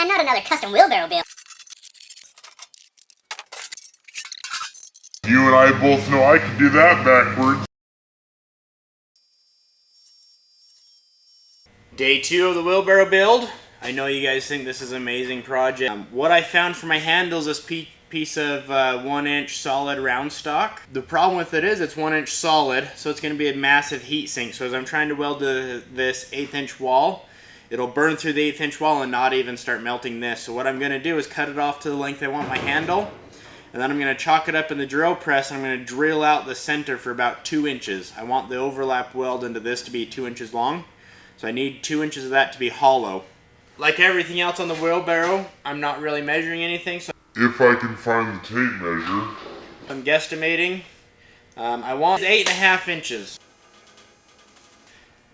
And not another custom wheelbarrow build. You and I both know I can do that backwards. Day 2 of the wheelbarrow build. I know you guys think this is an amazing project. What I found for my handles is piece of 1-inch solid round stock. The problem with it is it's 1-inch solid, so it's going to be a massive heat sink. So as I'm trying to weld this 1/8-inch wall, it'll burn through the 1/8-inch wall and not even start melting this. So what I'm going to do is cut it off to the length I want my handle, and then I'm going to chalk it up in the drill press, and I'm going to drill out the center for about 2 inches. I want the overlap weld into this to be 2 inches long, so I need 2 inches of that to be hollow. Like everything else on the wheelbarrow, I'm not really measuring anything, so If I can find the tape measure. I'm guesstimating. I want 8.5 inches.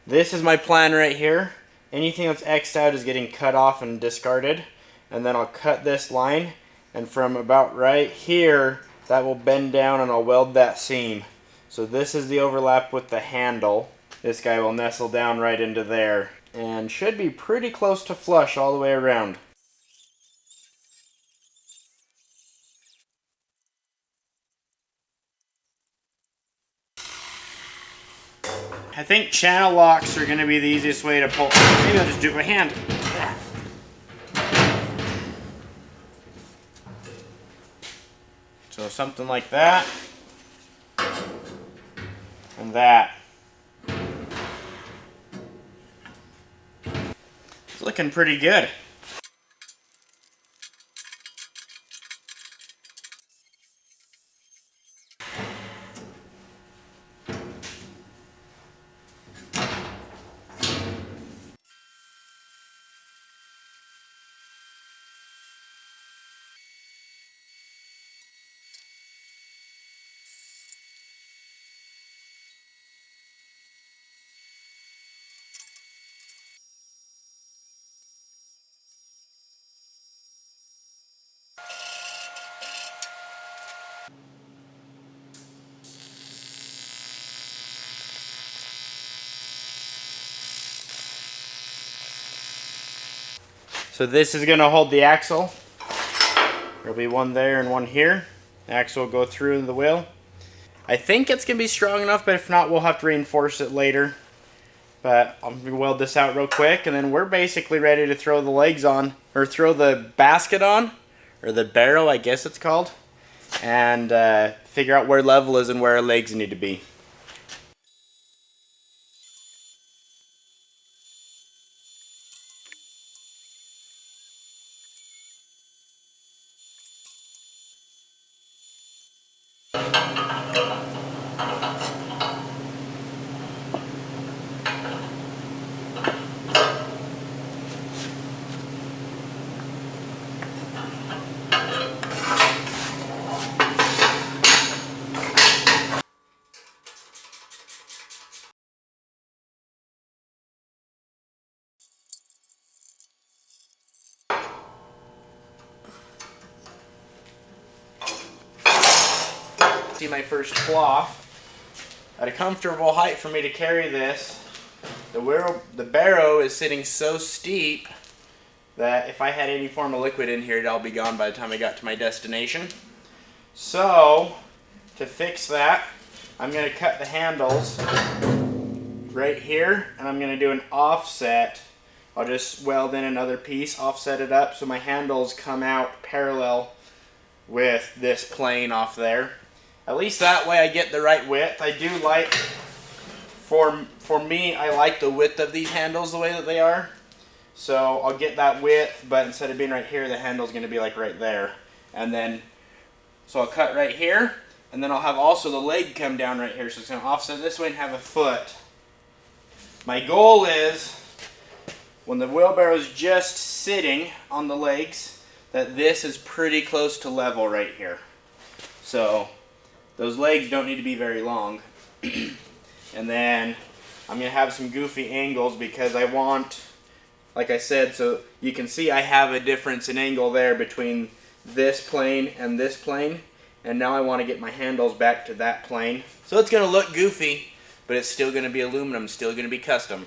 This is my plan right here. Anything that's X'd out is getting cut off and discarded. And then I'll cut this line, and from about right here, that will bend down and I'll weld that seam. So this is the overlap with the handle. This guy will nestle down right into there and should be pretty close to flush all the way around. I think channel locks are going to be the easiest way to pull. Maybe I'll just do it by hand. So something like that. And that. It's looking pretty good. So this is going to hold the axle. There'll be one there and one here. The axle will go through the wheel. I think it's going to be strong enough, but if not, we'll have to reinforce it later. But I'm going to weld this out real quick, and then we're basically ready to throw the legs on, or throw the basket on, or the barrow, I guess it's called, and figure out where level is and where our legs need to be. See my first cloth at a comfortable height for me to carry this. The barrow is sitting so steep that if I had any form of liquid in here, it'd all be gone by the time I got to my destination. So to fix that, I'm going to cut the handles right here, and I'm going to do an offset. I'll just weld in another piece, offset it up so my handles come out parallel with this plane off there. At least that way I get the right width. I do like, for me, I like the width of these handles the way that they are. So I'll get that width, but instead of being right here, the handle's going to be like right there. And then, so I'll cut right here, and then I'll have also the leg come down right here. So it's going to offset this way and have a foot. My goal is, when the wheelbarrow is just sitting on the legs, that this is pretty close to level right here. So those legs don't need to be very long. And then I'm going to have some goofy angles because I want, like I said, so you can see I have a difference in angle there between this plane and this plane. And now I want to get my handles back to that plane. So it's going to look goofy, but it's still going to be aluminum, still going to be custom.